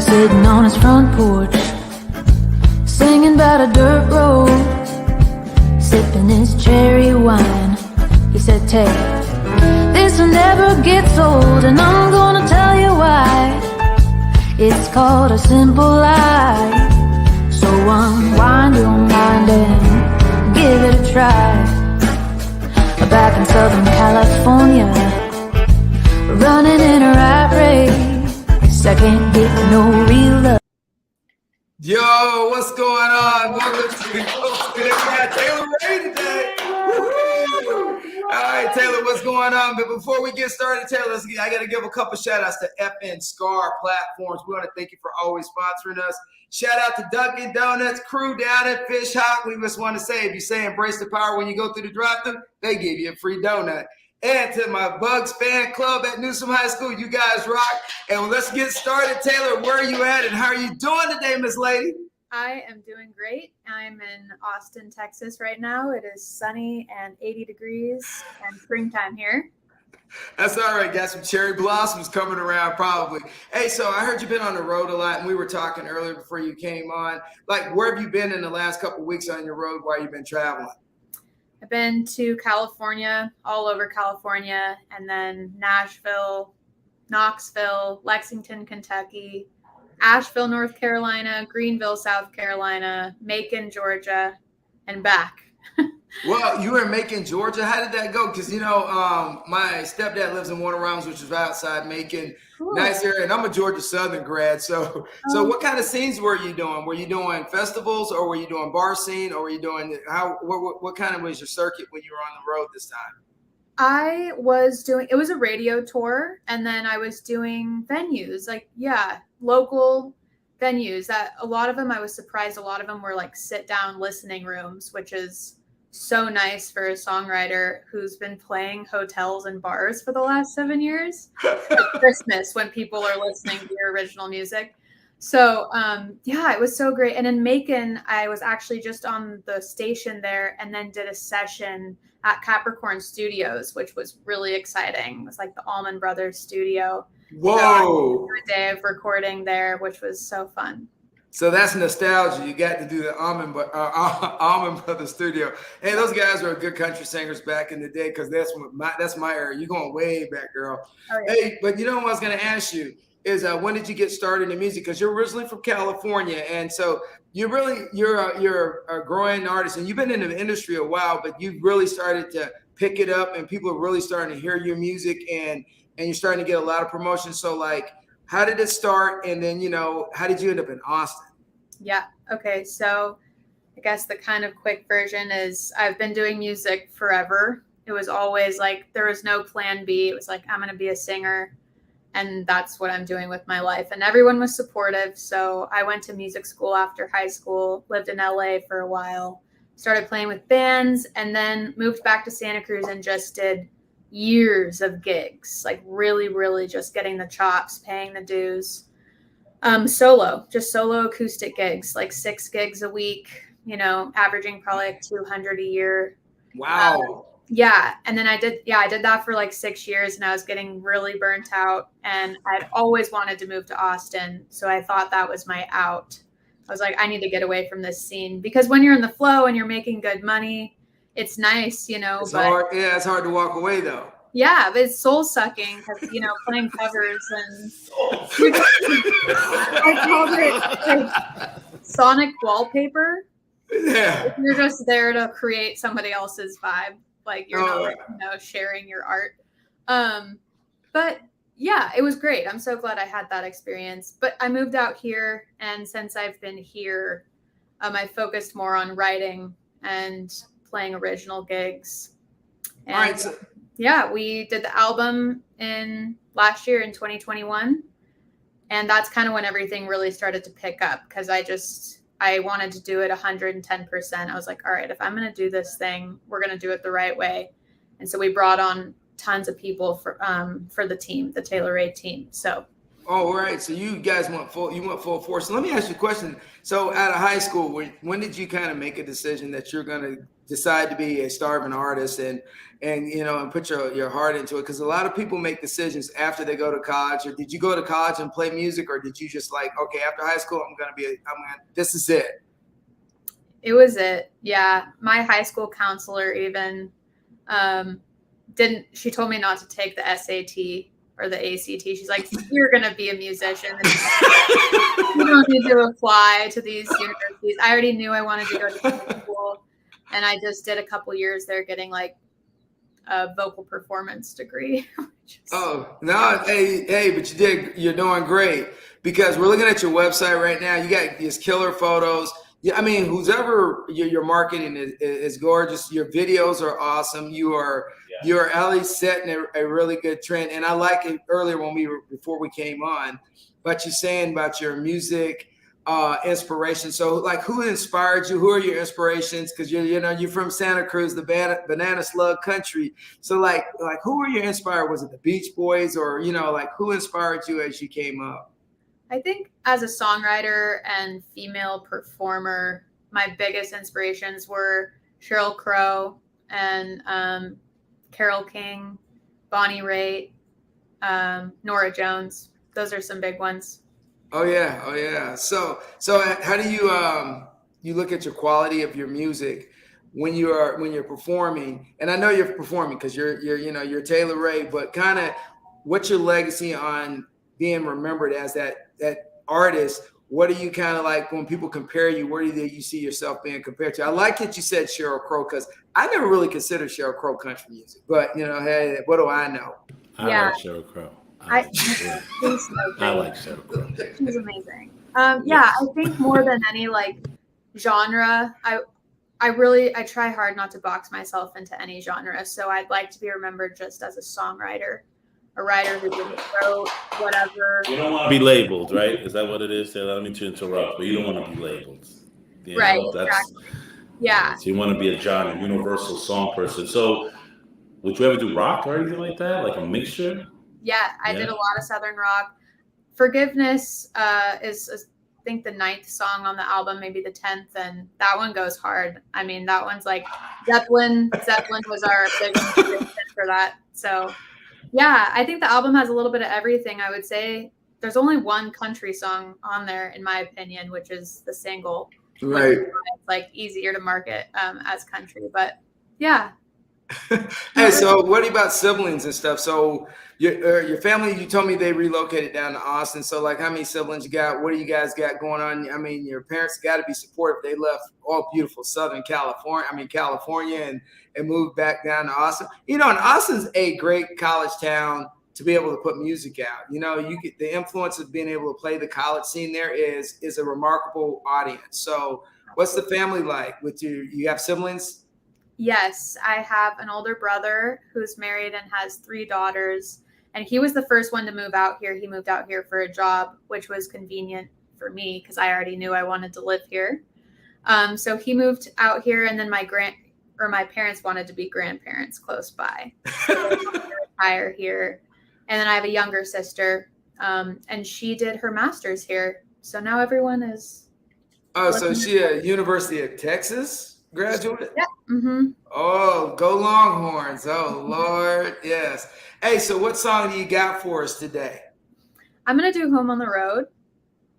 sitting on his front porch, singing about a dirt road, sipping his cherry wine. He said, Tay, this'll never get old, and I'm gonna tell you why. It's called a simple lie. So unwind your mind and give it a try. Back in Southern California, running in a rat race, I can't get no real love. Yo, what's going on? Welcome to the We got Taylor Ray today. Woo-hoo! All right, Taylor, what's going on? But before we get started, Taylor, I got to give a couple shout outs to FN Scar platforms. We want to thank you for always sponsoring us. Shout out to Dunkin' Donuts crew down at Fish Hot. We just want to say, if you say embrace the power when you go through the drive-thru, they give you a free donut. And to my Bugs fan club at Newsom High School, you guys rock. And let's get started. Taylor, where are you at and how are you doing today, Miss Lady? I am doing great. I'm in Austin, Texas right now. It is sunny and 80 degrees and springtime here. That's all right. Got some cherry blossoms coming around probably. Hey, so I heard you've been on the road a lot, and we were talking earlier before you came on. Like, where have you been in the last couple of weeks on your road while you've been traveling? I've been to California, all over California, and then Nashville, Knoxville, Lexington, Kentucky, Asheville, North Carolina, Greenville, South Carolina, Macon, Georgia, and back. Well, you were in Macon, Georgia. How did that go? Because, you know, my stepdad lives in Warner Robins, which is outside Macon. Cool. Nice area. And I'm a Georgia Southern grad. So what kind of scenes were you doing? Were you doing festivals, or were you doing bar scene, or were you doing what kind of was your circuit when you were on the road this time? I was doing, it was a radio tour, and then I was doing venues, local venues that a lot of them, I was surprised, a lot of them were like sit down listening rooms, which is so nice for a songwriter who's been playing hotels and bars for the last 7 years. At Christmas, when people are listening to your original music. So it was so great. And in Macon, I was actually just on the station there and then did a session at Capricorn Studios, which was really exciting. It was like the Allman Brothers studio. Whoa! So a day of recording there, which was so fun. So that's nostalgia. You got to do the Allman Brothers studio. Hey, those guys were good country singers back in the day, because that's my era. You're going way back, girl. Oh, yeah. Hey, but you know what I was going to ask you is when did you get started in music? Because you're originally from California, and so you're a growing artist, and you've been in the industry a while, but you've really started to pick it up, and people are really starting to hear your music, and you're starting to get a lot of promotion. So, like, how did it start? And then, you know, how did you end up in Austin? Yeah. Okay. So I guess the kind of quick version is I've been doing music forever. It was always like, there was no plan B. It was like, I'm going to be a singer, and that's what I'm doing with my life. And everyone was supportive. So I went to music school after high school, lived in LA for a while, started playing with bands, and then moved back to Santa Cruz and just did years of gigs, like really, really just getting the chops, paying the dues. Solo acoustic gigs, like 6 gigs a week, you know, averaging probably like 200 a year. Wow. And then I did that for like 6 years, and I was getting really burnt out, and I'd always wanted to move to Austin. So I thought that was my out. I was like, I need to get away from this scene, because when you're in the flow and you're making good money, it's nice, you know. It's hard. Yeah, it's hard to walk away though. Yeah, but it's soul sucking, because, you know, playing covers and I called it like sonic wallpaper. Yeah. You're just there to create somebody else's vibe. Like you're not, you know, sharing your art. But yeah, it was great. I'm so glad I had that experience. But I moved out here, and since I've been here, I focused more on writing and playing original gigs. And all right. yeah, we did the album last year in 2021. And that's kind of when everything really started to pick up, because I wanted to do it 110%. I was like, all right, if I'm going to do this thing, we're going to do it the right way. And so we brought on tons of people for the team, the Taylor Ray team. So Oh, right. So you guys went full force. So let me ask you a question. So out of high school, when did you kind of make a decision that you're going to decide to be a starving artist and and put your heart into it? Because a lot of people make decisions after they go to college. Or did you go to college and play music, or did you just like, okay, after high school, this is it? It was it. Yeah. My high school counselor even she told me not to take the SAT or the ACT. She's like, you're going to be a musician. You don't need to apply to these universities. I already knew I wanted to go to school, and I just did a couple years there getting like a vocal performance degree. Oh, no. Hey, but you're doing great, because we're looking at your website right now. You got these killer photos. Yeah, I mean, whoever your marketing is gorgeous. Your videos are awesome. You're at least setting a really good trend. And I like it earlier before we came on, but you saying about your music inspiration. So like, who inspired you? Who are your inspirations? Because you're from Santa Cruz, the banana slug country. So like who were you inspired? Was it the Beach Boys, or like who inspired you as you came up? I think as a songwriter and female performer, my biggest inspirations were Sheryl Crow and Carole King, Bonnie Raitt, Norah Jones. Those are some big ones. Oh yeah. So how do you look at your quality of your music when you're performing? And I know you're performing because you're Taylor Ray, but kind of what's your legacy on being remembered as that artist? What do you kind of like when people compare you? Where do you see yourself being compared to? I like that you said Sheryl Crow, because I never really considered Sheryl Crow country music, but hey, what do I know? I like Sheryl Crow. I like Sheryl Crow. She's amazing. Yeah, I think more than any like genre, I try hard not to box myself into any genre. So I'd like to be remembered just as a songwriter, a writer who just wrote whatever. You don't want to be labeled, right? Is that what it is? I don't mean to interrupt, but you don't want to be labeled. Right. Exactly. Yeah. So you want to be a genre, universal song person. So would you ever do rock or anything like that? Like a mixture? Yeah, I did a lot of Southern rock. Forgiveness is I think the 9th song on the album, maybe the 10th, and that one goes hard. I mean, that one's like Zeppelin. Zeppelin was our big inspiration for that. So yeah, I think the album has a little bit of everything. I would say there's only one country song on there, in my opinion, which is the single. Right. It's like easier to market as country, but yeah. Hey, so what about siblings and stuff? So your family, you told me they relocated down to Austin. So like, how many siblings you got? What do you guys got going on? I mean, your parents got to be supportive. They left all beautiful Southern California, and moved back down to Austin. And Austin's a great college town to be able to put music out. You get the influence of being able to play the college scene there is a remarkable audience. So what's the family like with you? You have siblings? Yes, I have an older brother who's married and has 3 daughters, and he was the first one to move out here. He moved out here for a job, which was convenient for me because I already knew I wanted to live here. So he moved out here, and then my parents wanted to be grandparents close by. So they wanted to retire here. And then I have a younger sister, and she did her master's here. So now everyone is. Oh, so she at University of Texas graduate? Yeah. Mm-hmm. Oh, go Longhorns. Oh, Lord. Yes. Hey, so what song do you got for us today? I'm going to do Home on the Road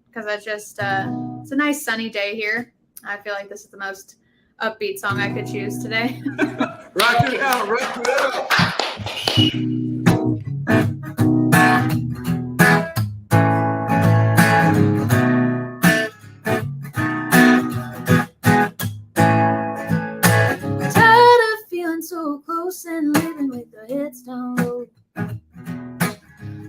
because I just, it's a nice sunny day here. I feel like this is the most upbeat song I could choose today. Rock it out. Rock it out. So close and living with the heads down low,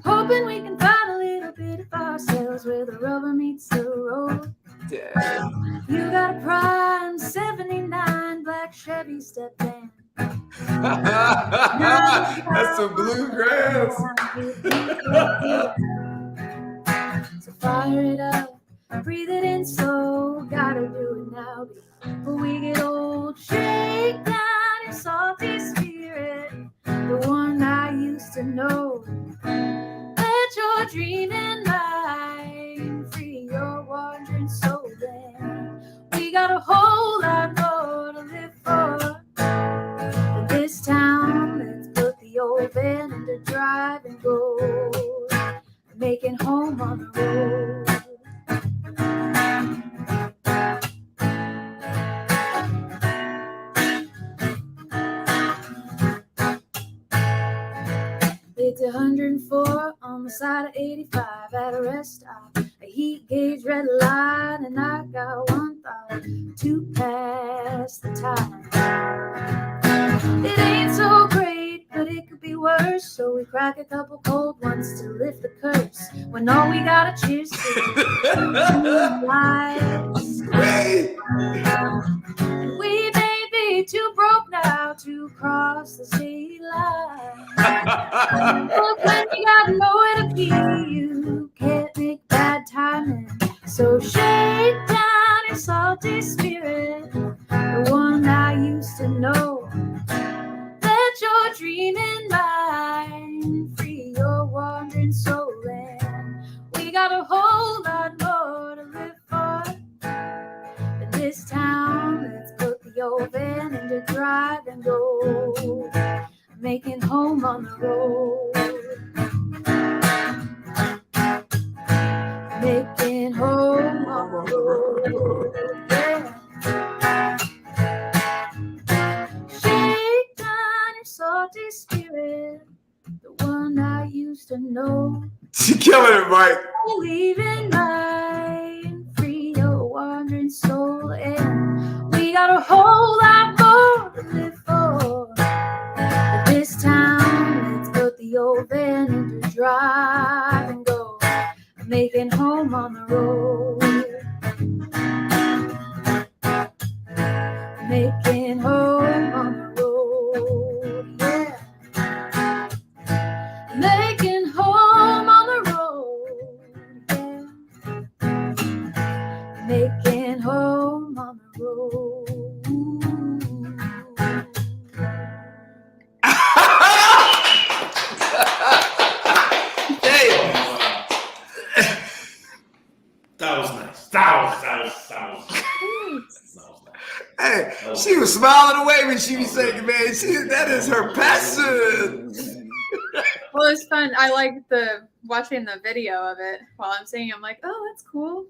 hoping we can find a little bit of ourselves where the rubber meets the road. Yeah. You got a prime 79 black Chevy step van. That's some bluegrass. So fire it up, breathe it in slow. Gotta do it now before we get old. Shake down your salty spirit, the one I used to know. Let your dreaming a whole lot more to live for than this town. Let's put the old van into drive and go, making home on the road. It's 104 on the side of 85 at a rest stop. A heat gauge red light, and I got one thought: to pass the time. It ain't so great, but it could be worse. So we crack a couple cold ones to lift the curse. When all we got to cheers to lights. And we may be too broke now to cross the city line. But when you got nowhere to be, you can't make bad timing. So shake down your salty spirit, the one I used to know. Let your dreaming mind free your wandering soul. And we got a whole lot more to live for than this town. Let's put the old van into drive and go, making home on the road. Making home on the road, yeah. Shake down your salty spirit, the one I used to know. She killing it, Mike. Leave in mind, free your wandering soul. And we got a whole lot more to live for this town. Let's put the old van into drive and go, making home on the road. Making home on the road, yeah. Making home on the road, yeah. Making home on the road. That was nice. That was nice. Hey, she was smiling away when she was saying, man, that is her passion. Well, it's fun. I like watching the video of it while I'm singing. I'm like, oh, that's cool.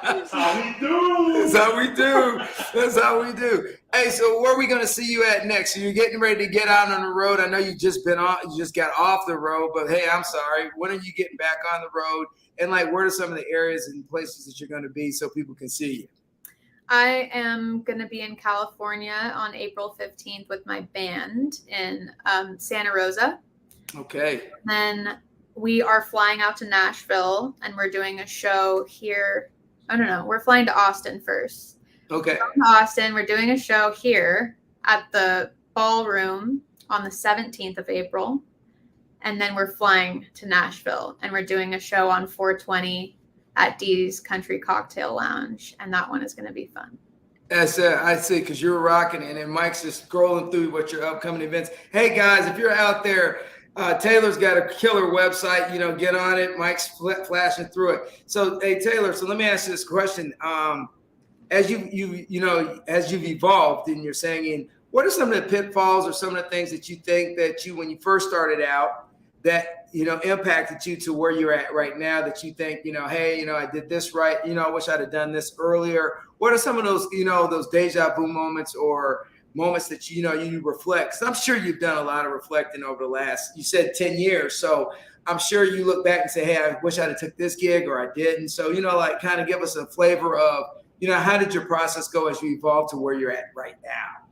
That's how we do. That's how we do. That's how we do. Hey, so where are we going to see you at next? So you're getting ready to get out on the road. I know you just got off the road, but hey, I'm sorry. When are you getting back on the road? And like, where are some of the areas and places that you're going to be so people can see you? I am going to be in California on April 15th with my band in Santa Rosa. Okay. Then we are flying out to Nashville and we're doing a show here. I don't know. We're flying to Austin first. Okay. From Austin, we're doing a show here at the Ballroom on the 17th of April. And then we're flying to Nashville and we're doing a show on 420 at Dee's Country Cocktail Lounge, and that one is going to be fun. That's I see, because you're rocking it, and Mike's just scrolling through what your upcoming events. Hey guys, if you're out there, Taylor's got a killer website. Get on it. Mike's flashing through it. So, hey Taylor, so let me ask you this question: as you've evolved in your singing, what are some of the pitfalls or some of the things that you think that when you first started out, that impacted you to where you're at right now, that you think, hey, I did this right, I wish I'd have done this earlier? What are some of those, those deja vu moments or moments that you reflect? 'Cause I'm sure you've done a lot of reflecting over the last, you said 10 years. So I'm sure you look back and say, hey, I wish I'd have took this gig or I didn't. So, like kind of give us a flavor of, how did your process go as you evolved to where you're at right now?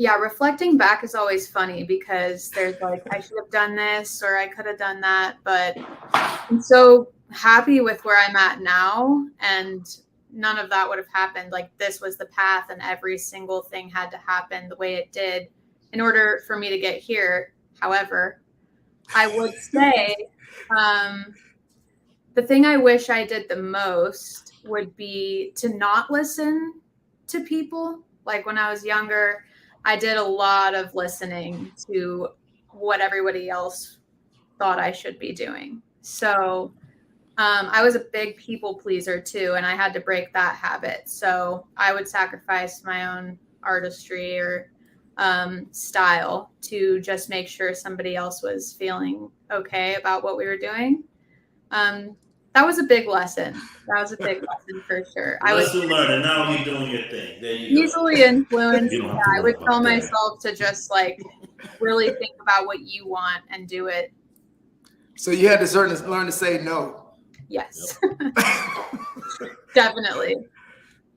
Yeah, reflecting back is always funny because there's like, I should have done this or I could have done that, but I'm so happy with where I'm at now, and none of that would have happened. Like, this was the path and every single thing had to happen the way it did in order for me to get here. However, I would say the thing I wish I did the most would be to not listen to people. Like when I was younger, I did a lot of listening to what everybody else thought I should be doing. So I was a big people pleaser too, and I had to break that habit. So I would sacrifice my own artistry or style to just make sure somebody else was feeling okay about what we were doing. That was a big lesson. That was a big lesson for sure. I was Lesson learned, and now you're doing your thing. There you go. easily influenced. You don't Yeah, have to I worry would tell about that. myself to just like really think about what you want and do it. So you had to learn to say no. Yes. Definitely.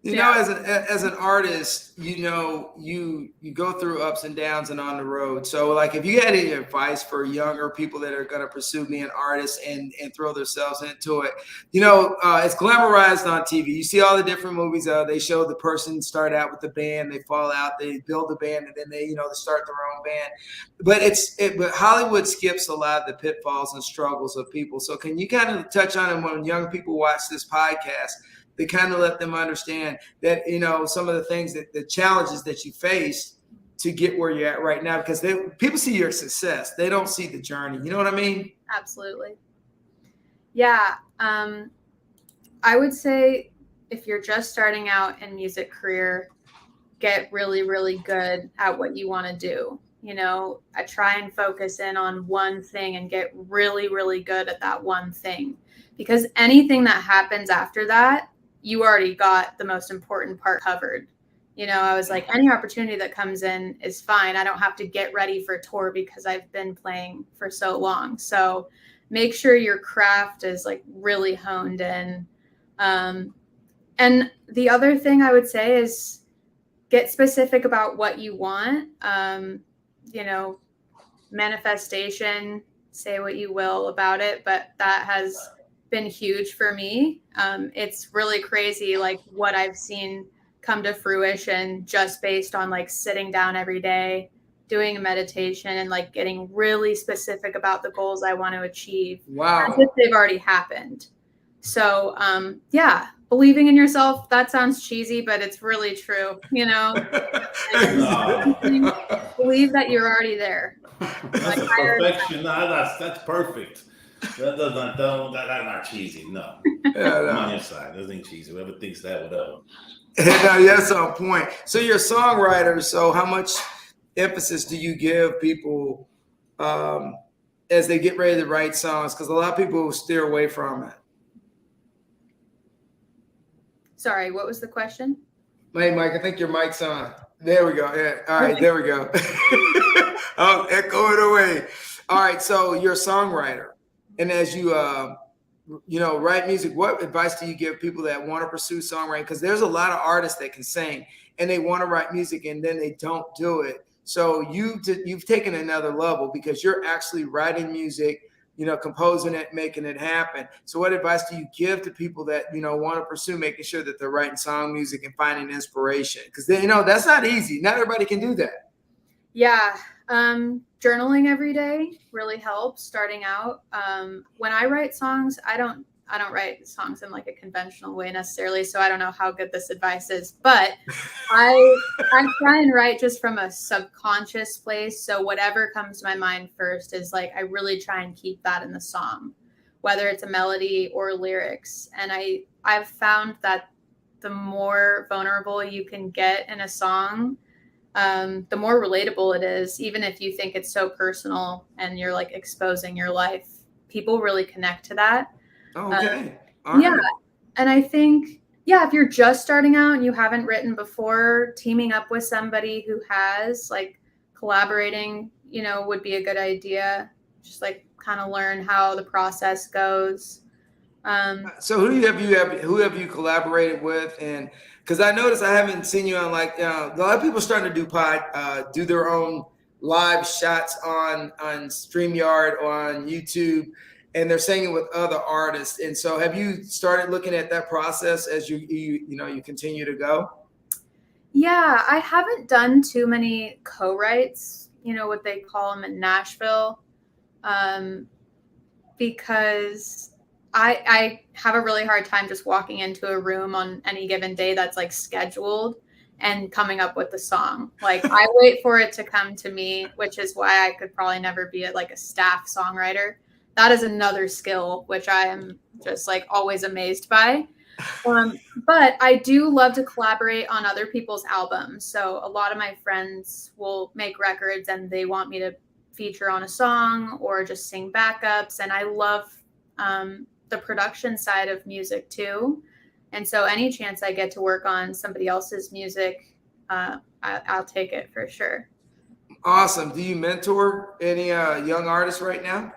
You know, as an artist, you know, you go through ups and downs and on the road. So like if you had any advice for younger people that are going to pursue being artists and throw themselves into it, you know, it's glamorized on TV. You see all the different movies. They show the person start out with the band, they fall out, they build a band, and then they start their own band. But but Hollywood skips a lot of the pitfalls and struggles of people. So can you kind of touch on it when young people watch this podcast? To kind of let them understand that, you know, some of the things that the challenges that you face to get where you're at right now, because people see your success. They don't see the journey. You know what I mean? Absolutely. Yeah. I would say if you're just starting out in music career, get really, really good at what you want to do. You know, I try and focus in on one thing and get really, really good at that one thing, because anything that happens after that, you already got the most important part covered. You know, I was like, any opportunity that comes in is fine. I don't have to get ready for tour because I've been playing for so long. So make sure your craft is like really honed in. And the other thing I would say is get specific about what you want. You know, manifestation, say what you will about it, but that has been huge for me. It's really crazy, like what I've seen come to fruition just based on like sitting down every day, doing a meditation, and like getting really specific about the goals I want to achieve. Wow. As if they've already happened. So yeah, believing in yourself, that sounds cheesy, but it's really true. You know, believe that you're already there. That's a perfection. No, that's perfect. That's not cheesy. No. Yeah, I'm on your side. That ain't cheesy. Whoever thinks that, whatever. That's on point. So you're a songwriter. So how much emphasis do you give people as they get ready to write songs? Because a lot of people steer away from it. Sorry, what was the question? Hey, Mike, I think your mic's on. There we go. Yeah. All right, there we go. I'll echo it away. All right, so you're a songwriter. And as you, write music, what advice do you give people that want to pursue songwriting? Because there's a lot of artists that can sing and they want to write music and then they don't do it. So you've taken another level because you're actually writing music, you know, composing it, making it happen. So what advice do you give to people that, you know, want to pursue making sure that they're writing song music and finding inspiration? Because, you know, that's not easy. Not everybody can do that. Yeah. Journaling every day really helps starting out. When I write songs, I don't write songs in like a conventional way necessarily, so I don't know how good this advice is, but I try and write just from a subconscious place. So whatever comes to my mind first is like, I really try and keep that in the song, whether it's a melody or lyrics. And I've found that the more vulnerable you can get in a song, the more relatable it is. Even if you think it's so personal and you're like exposing your life, people really connect to that. Okay. Yeah. And I think, if you're just starting out and you haven't written before, teaming up with somebody who has, like, collaborating, you know, would be a good idea. Just like kind of learn how the process goes. So who have you collaborated with? And because I noticed I haven't seen you on like a lot of people are starting to do their own live shots on StreamYard or on YouTube, and they're singing with other artists. And so have you started looking at that process as you continue to go? Yeah, I haven't done too many co-writes, you know, what they call them in Nashville, because I have a really hard time just walking into a room on any given day that's like scheduled and coming up with the song. Like I wait for it to come to me, which is why I could probably never be a staff songwriter, that is another skill, which I am just like always amazed by. But I do love to collaborate on other people's albums. So a lot of my friends will make records and they want me to feature on a song or just sing backups. And I love the production side of music too. And so any chance I get to work on somebody else's music, I'll take it for sure. Awesome. Do you mentor any young artists right now?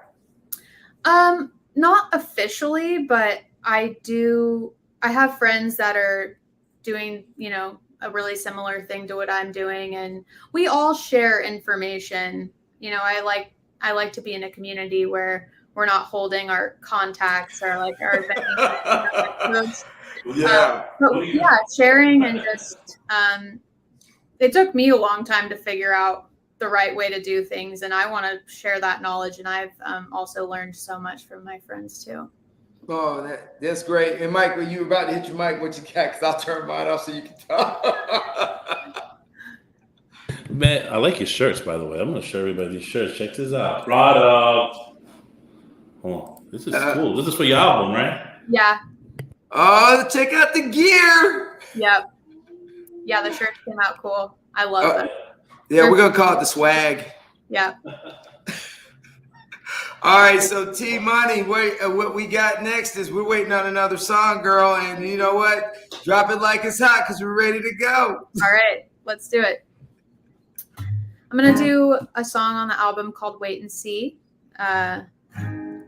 Not officially, but I do. I have friends that are doing, you know, a really similar thing to what I'm doing, and we all share information. You know, I like to be in a community where we're not holding our contacts or like our venues. Yeah. But yeah, sharing and just it took me a long time to figure out the right way to do things, and I want to share that knowledge, and I've also learned so much from my friends too. Oh, that's great. And Mike, when you were about to hit your mic, what you got? Because I'll turn mine off so you can talk. Man, I like your shirts, by the way. I'm going to show everybody these shirts. Check this out. Product. Hold on. This is cool. This is for your album, right? Yeah. Oh, check out the gear. Yep. Yeah, the shirts came out cool. I love them. Yeah, we're going to call it the swag. Yeah. All right, so T Money, what we got next is we're waiting on another song, girl, and you know what? Drop it like it's hot because we're ready to go. All right, let's do it. I'm gonna do a song on the album called "Wait and See." Yeah,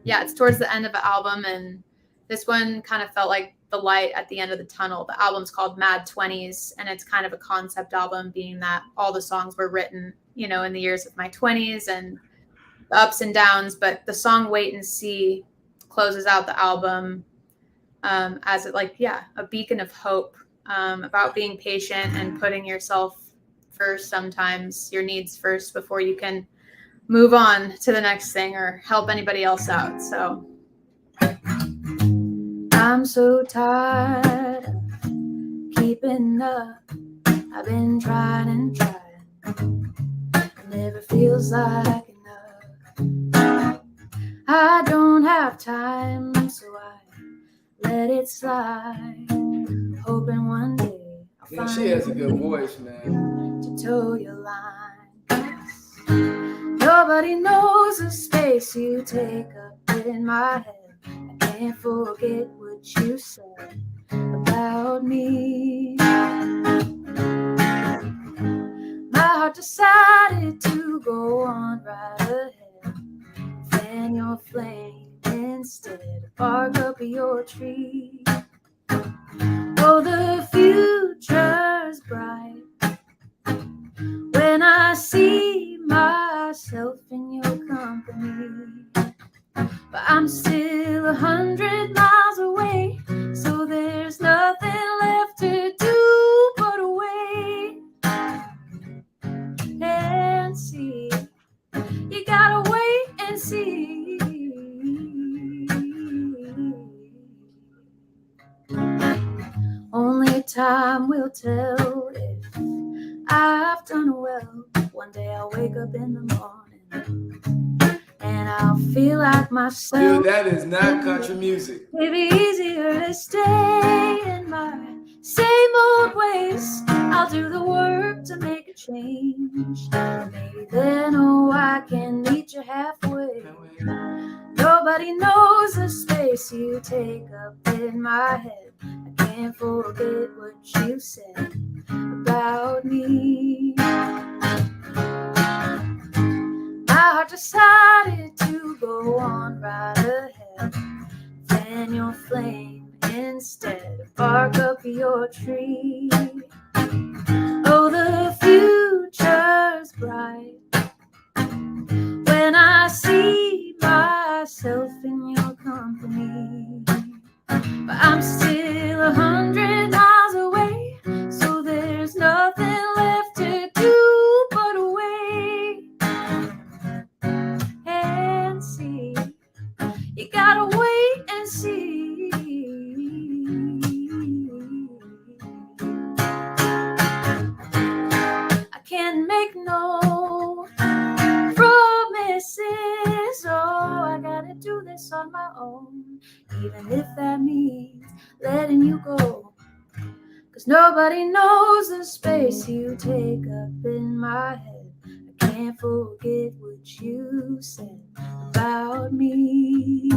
it's towards the end of the album, and this one kind of felt like the light at the end of the tunnel. The album's called Mad 20s, and it's kind of a concept album, being that all the songs were written, you know, in the years of my 20s and the ups and downs, but the song "Wait and See" closes out the album as a beacon of hope, about being patient and putting yourself first, sometimes your needs first, before you can move on to the next thing or help anybody else out. So I'm so tired of keeping up. I've been trying and trying. It never feels like enough. I don't have time, so I let it slide, hoping one day I'll Yeah, find she has a good voice, man. to toe your line. 'Cause nobody knows the space you take up in my head. I can't forget what you said about me. My heart decided to go on right ahead. Fan your flame instead, bark up your tree. Oh, the future's bright when I see myself in your company. But I'm still 100 miles away, so there's nothing left to do but wait and see. You gotta wait and see. Only time will tell if I've done well. One day I'll wake up in the morning and I'll feel like myself. Dude, that is not country music. Maybe easier to stay in my same old ways. I'll do the work to make a change. Maybe then, I can meet you halfway. Nobody knows the space you take up in my head. I can't forget what you said about me. My heart decided to go on right ahead. Fan your flame instead, bark up your tree. Oh, the future's bright when I see myself in your company. But I'm still 100 miles away, so there's nothing left to do but wait and see. You gotta wait and see. this on my own, even if that means letting you go. 'Cause nobody knows the space you take up in my head. I can't forget what you said about me.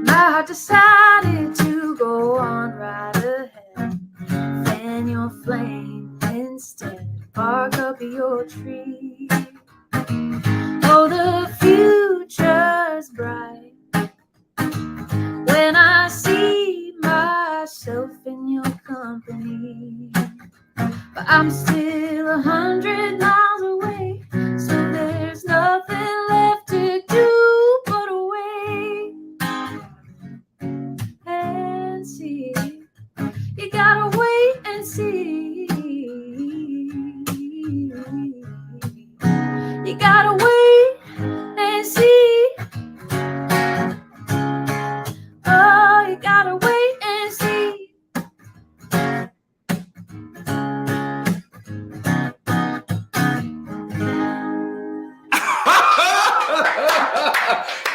My heart decided to go on right ahead. Fan your flame instead. Bark up your tree. Oh, the future's bright when I see myself in your company. But I'm still 100 miles away, so there's nothing left to do but wait and see. You gotta wait and see. You gotta wait and see. Oh, you gotta wait and see.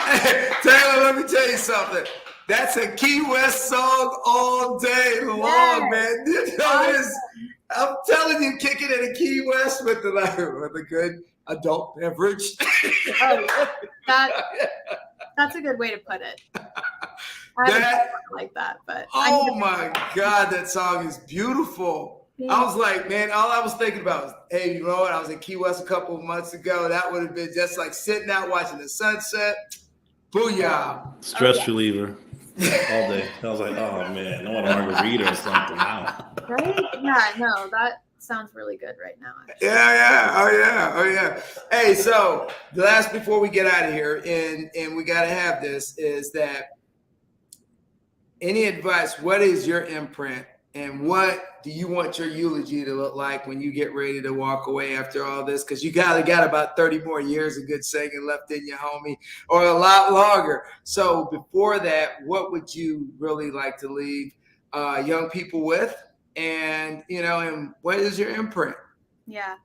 Hey, Taylor, let me tell you something. That's a Key West song all day long, man. You know this. I'm telling you, kick it in a Key West with a good adult beverage. Oh, that's a good way to put it. I don't like that, but oh my God, that song is beautiful. Yeah. I was like, man, all I was thinking about was, hey, you know what? I was in Key West a couple of months ago. That would have been just like sitting out watching the sunset. Booyah. Stress reliever all day. I was like, oh man, I want a margarita or something now. Right? Yeah, no, that sounds really good right now. Actually. Yeah. Oh yeah. Hey, so the last before we get out of here, and we got to have this, is that any advice, what is your imprint, and what do you want your eulogy to look like when you get ready to walk away after all this? Because you got about 30 more years of good singing left in you, homie, or a lot longer. So before that, what would you really like to leave young people with? And, and what is your imprint? Yeah,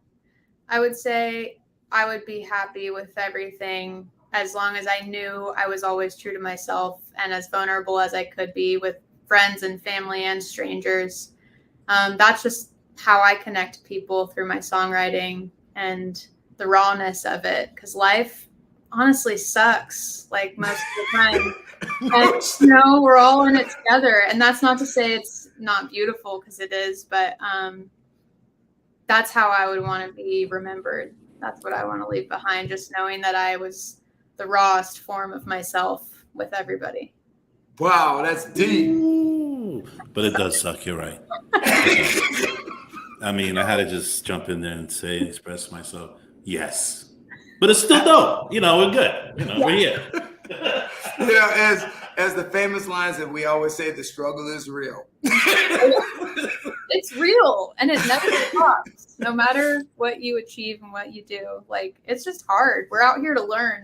I would say I would be happy with everything as long as I knew I was always true to myself and as vulnerable as I could be with friends and family and strangers. That's just how I connect people through my songwriting and the rawness of it. Because life honestly sucks, like most of the time. And, we're all in it together. And that's not to say it's not beautiful, because it is, but that's how I would want to be remembered. That's what I want to leave behind, just knowing that I was the rawest form of myself with everybody. Wow, that's deep. Ooh, but it does suck, you're right. I mean, I had to just jump in there and express myself. Yes. But it's still dope. We're good. We're here. As the famous lines that we always say, the struggle is real. It's real, and it never stops. No matter what you achieve and what you do, like, it's just hard. We're out here to learn,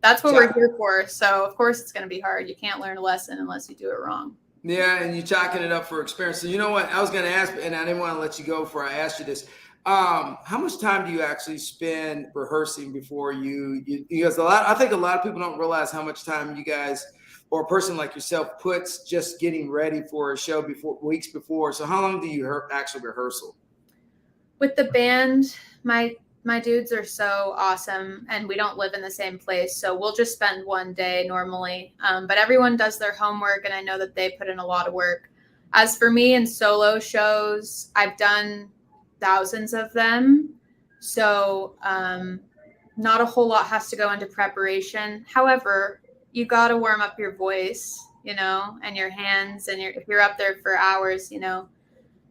That's what we're here for. So of course it's going to be hard. You can't learn a lesson unless you do it wrong. Yeah, and you're chalking it up for experience. So you know what? I was going to ask, and I didn't want to let you go before I asked you this. How much time do you actually spend rehearsing before you because I think a lot of people don't realize how much time you guys, or a person like yourself, puts just getting ready for a show weeks before. So how long do you actually rehearsal? With the band, my dudes are so awesome, and we don't live in the same place. So we'll just spend one day normally. But everyone does their homework, and I know that they put in a lot of work. As for me in solo shows, I've done thousands of them. So not a whole lot has to go into preparation. However, you got to warm up your voice, and your hands, and if you're up there for hours,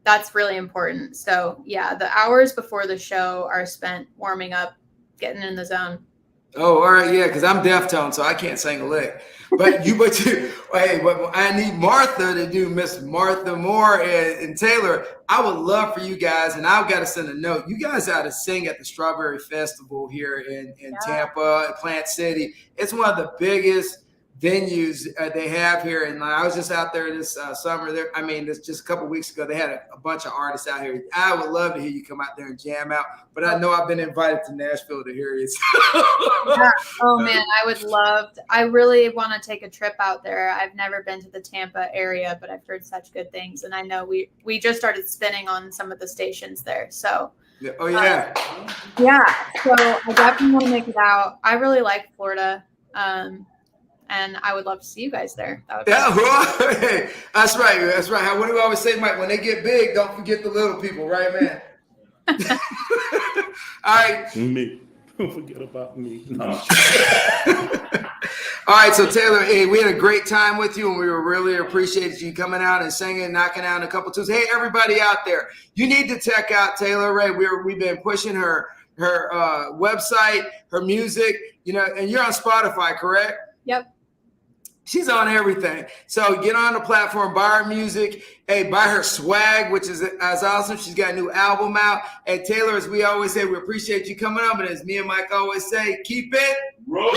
that's really important. So yeah, the hours before the show are spent warming up, getting in the zone. Oh, all right, yeah, because I'm deaf-toned, so I can't sing a lick. But I need Martha to do Miss Martha Moore and Taylor. I would love for you guys, and I've got to send a note. You guys ought to sing at the Strawberry Festival here in Tampa, Plant City. It's one of the biggest venues they have here. And I was just out there this summer. This just a couple weeks ago. They had a bunch of artists out here. I would love to hear you come out there and jam out. But I know I've been invited to Nashville to hear you. Yeah. Oh man, I really want to take a trip out there. I've never been to the Tampa area, but I've heard such good things. And I know we just started spinning on some of the stations there. So oh yeah. So I definitely want to make it out. I really like Florida. And I would love to see you guys there. That would hey, that's right. That's right. What do we always say, Mike? When they get big, don't forget the little people, right, man? All right. Me. Don't forget about me. No. All right. So, Taylor, hey, we had a great time with you, and we really appreciated you coming out and singing, knocking out a couple tunes. Hey, everybody out there, you need to check out Taylor Ray. We've been pushing her website, her music, and you're on Spotify, correct? Yep. She's on everything. So get on the platform, buy her music. Hey, buy her swag, which is as awesome. She's got a new album out. And Taylor, as we always say, we appreciate you coming on. But as me and Mike always say, keep it rolling.